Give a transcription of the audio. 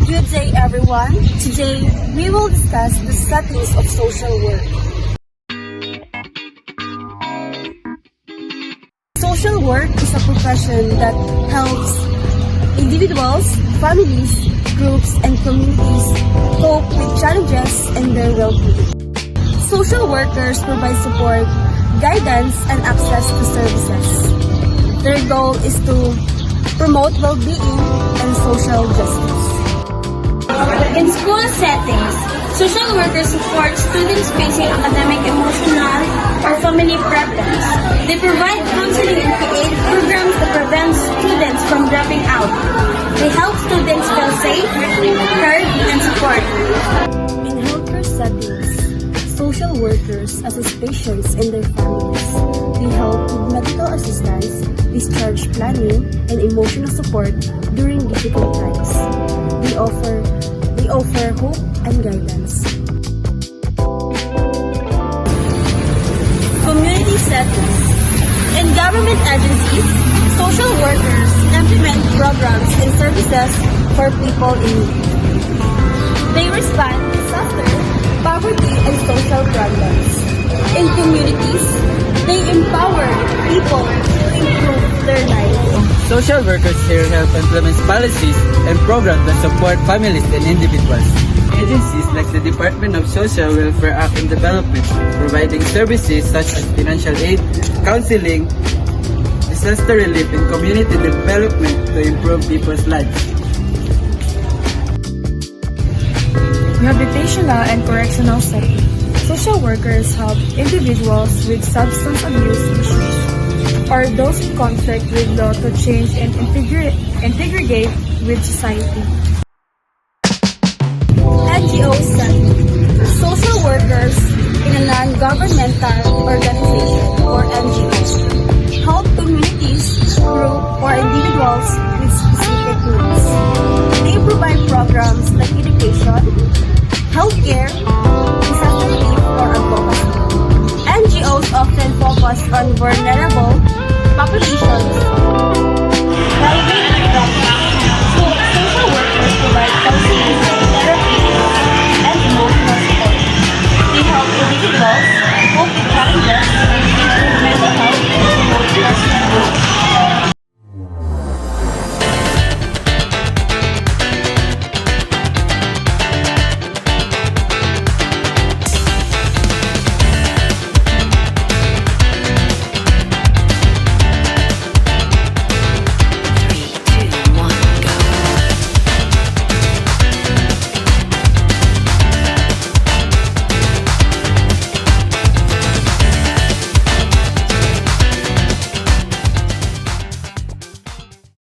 Good day, everyone. Today, we will discuss the settings of social work. Social work is a profession that helps individuals, families, groups, and communities cope with challenges in their well-being. Social workers provide support, guidance, and access to services. Their goal is to promote well-being and social justice. In school settings, social workers support students facing academic, emotional, or family problems. They provide counseling and create programs that prevent students from dropping out. They help students feel safe, heard, and supported. In healthcare settings, social workers assist patients and their families. They help with medical assistance, discharge planning, and emotional support during difficult times. They offer hope and guidance. Community settings. In government agencies, social workers implement programs and services for people in need. They respond to disaster, poverty, and social problems. In communities, they empower people to improve their lives. Social workers here help implement policies and programs that support families and individuals. Agencies like the Department of Social Welfare Act and Development, providing services such as financial aid, counseling, disaster relief, and community development to improve people's lives. Rehabilitational and correctional setting. Social workers help individuals with substance abuse issues or those in conflict with law to change and integrate with society. NGO setting. Social workers in a non-governmental organization or NGO help communities, groups, or individuals with specific